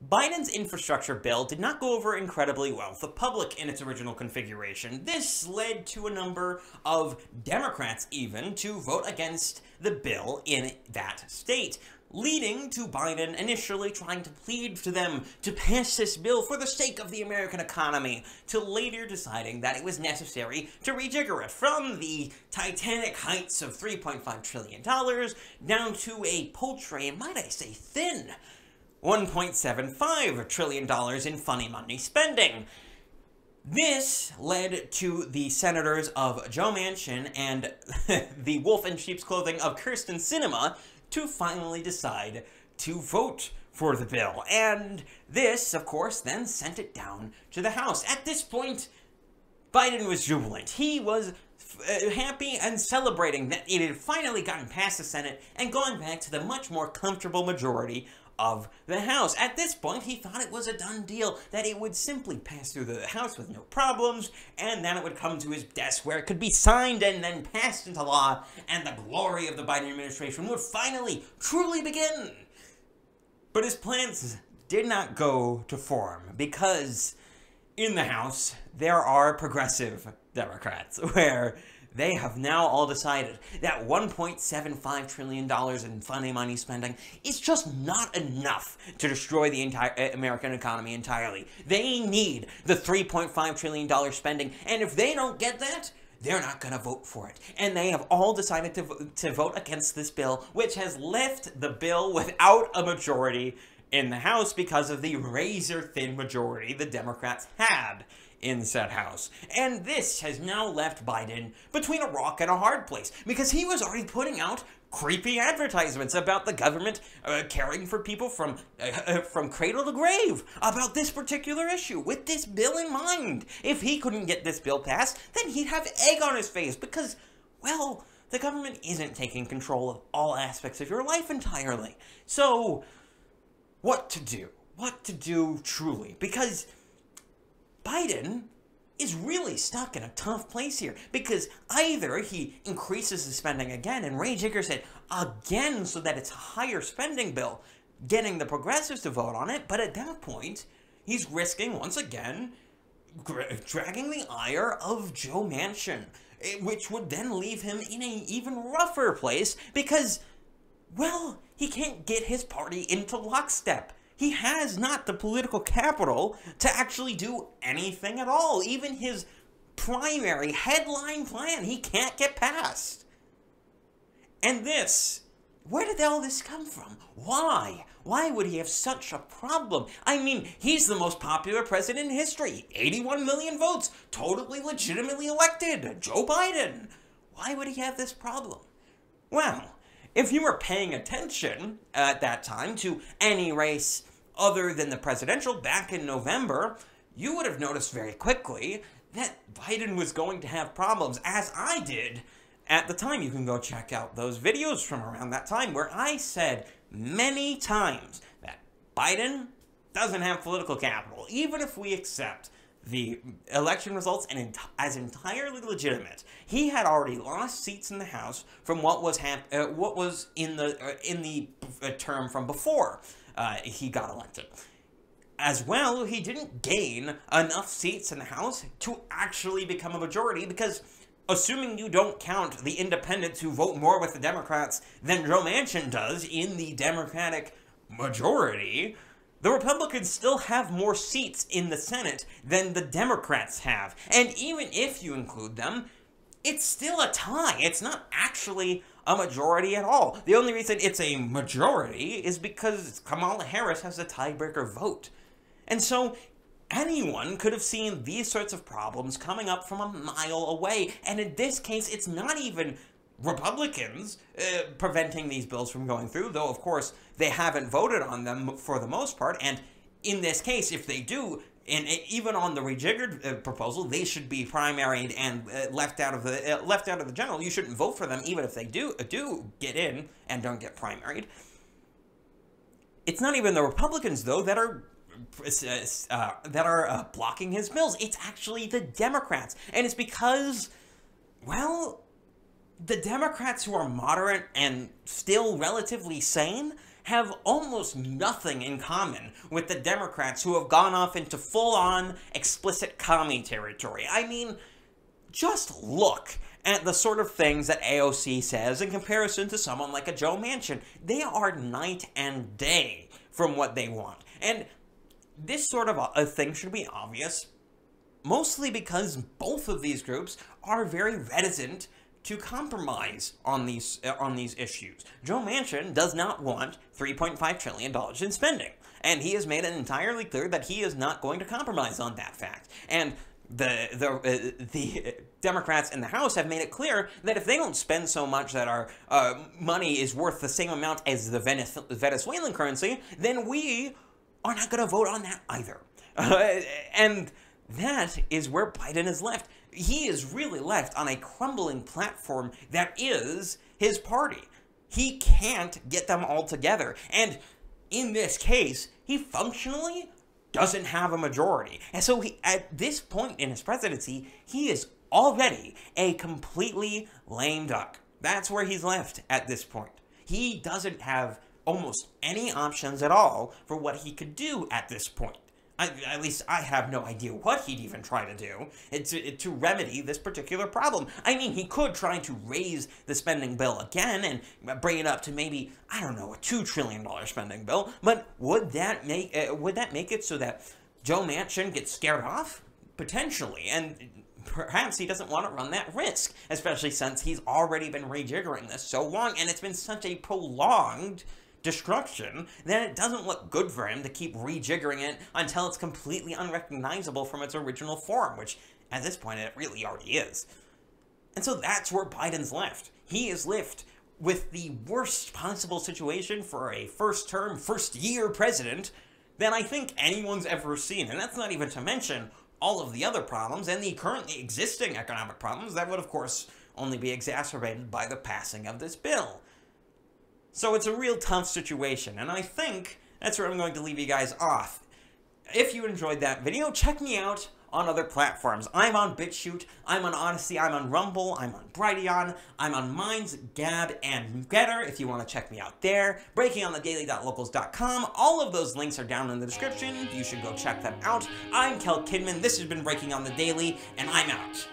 Biden's infrastructure bill did not go over incredibly well with the public in its original configuration. This led to a number of Democrats even to vote against the bill in that state, leading to Biden initially trying to plead to them to pass this bill for the sake of the American economy, to later deciding that it was necessary to rejigger it from the titanic heights of $3.5 trillion down to a paltry, and might I say thin, $1.75 trillion in funny money spending. This led to the senators of Joe Manchin and the wolf in sheep's clothing of Kyrsten Sinema to finally decide to vote for the bill. And this, of course, then sent it down to the House. At this point, Biden was jubilant. He was happy and celebrating that it had finally gotten past the Senate and going back to the much more comfortable majority of the House. At this point, he thought it was a done deal, that it would simply pass through the House with no problems, and then it would come to his desk where it could be signed and then passed into law, and the glory of the Biden administration would finally, truly begin. But his plans did not go to form, because in the House, there are progressive Democrats, where they have now all decided that $1.75 trillion in funny money spending is just not enough to destroy the entire American economy entirely. They need the $3.5 trillion spending, and if they don't get that, they're not going to vote for it. And they have all decided to vote against this bill, which has left the bill without a majority in the House because of the razor-thin majority the Democrats had in said House. And this has now left Biden between a rock and a hard place, because he was already putting out creepy advertisements about the government caring for people from cradle to grave about this particular issue, with this bill in mind. If he couldn't get this bill passed, then he'd have egg on his face, because, well, the government isn't taking control of all aspects of your life entirely. So, what to do? What to do truly? Because Biden is really stuck in a tough place here, because either he increases the spending again and rejiggers it again so that it's a higher spending bill, getting the progressives to vote on it, but at that point, he's risking, once again, dragging the ire of Joe Manchin, which would then leave him in an even rougher place because, well, he can't get his party into lockstep. He has not the political capital to actually do anything at all. Even his primary headline plan, he can't get past. And this, where did all this come from? Why? Why would he have such a problem? I mean, he's the most popular president in history. 81 million votes, totally legitimately elected. Joe Biden. Why would he have this problem? Well, if you were paying attention at that time to any race other than the presidential back in November, you would have noticed very quickly that Biden was going to have problems, as I did at the time. You can go check out those videos from around that time where I said many times that Biden doesn't have political capital, even if we accept the election results and as entirely legitimate. He had already lost seats in the House from what was in the term from before he got elected. As well, he didn't gain enough seats in the House to actually become a majority, because assuming you don't count the independents who vote more with the Democrats than Joe Manchin does in the Democratic majority, the Republicans still have more seats in the Senate than the Democrats have. And even if you include them, it's still a tie. It's not actually a majority at all. The only reason it's a majority is because Kamala Harris has a tiebreaker vote. And so anyone could have seen these sorts of problems coming up from a mile away. And in this case, it's not even Republicans preventing these bills from going through, though, of course, they haven't voted on them for the most part. And in this case, if they do, and even on the rejiggered proposal, they should be primaried and left out of the general. You shouldn't vote for them, even if they do get in and don't get primaried. It's not even the Republicans, though, that are blocking his bills. It's actually the Democrats, and it's because, well, the Democrats who are moderate and still relatively sane have almost nothing in common with the Democrats who have gone off into full-on explicit commie territory. I mean, just look at the sort of things that AOC says in comparison to someone like a Joe Manchin. They are night and day from what they want. And this sort of a thing should be obvious, mostly because both of these groups are very reticent to compromise on these issues. Joe Manchin does not want $3.5 trillion in spending, and he has made it entirely clear that he is not going to compromise on that fact. And the Democrats in the House have made it clear that if they don't spend so much that our money is worth the same amount as the Venezuelan currency, then we are not going to vote on that either. And that is where Biden is left. He is really left on a crumbling platform that is his party. He can't get them all together. And in this case, he functionally doesn't have a majority. And so at this point in his presidency, he is already a completely lame duck. That's where he's left at this point. He doesn't have almost any options at all for what he could do at this point. At least I have no idea what he'd even try to do to remedy this particular problem. I mean, he could try to raise the spending bill again and bring it up to maybe, I don't know, a $2 trillion spending bill, but would that make it so that Joe Manchin gets scared off? Potentially, and perhaps he doesn't want to run that risk, especially since he's already been rejiggering this so long, and it's been such a prolonged destruction that it doesn't look good for him to keep rejiggering it until it's completely unrecognizable from its original form, which at this point it really already is. And so that's where Biden's left. He is left with the worst possible situation for a first-term, first-year president that I think anyone's ever seen. And that's not even to mention all of the other problems and the currently existing economic problems that would, of course, only be exacerbated by the passing of this bill. So it's a real tough situation, and I think that's where I'm going to leave you guys off. If you enjoyed that video, check me out on other platforms. I'm on BitChute, I'm on Odyssey, I'm on Rumble, I'm on Brighteon, I'm on Minds, Gab, and Getter if you want to check me out there. BreakingOnTheDaily.locals.com. All of those links are down in the description. You should go check them out. I'm KelKidman. This has been Breaking on the Daily, and I'm out.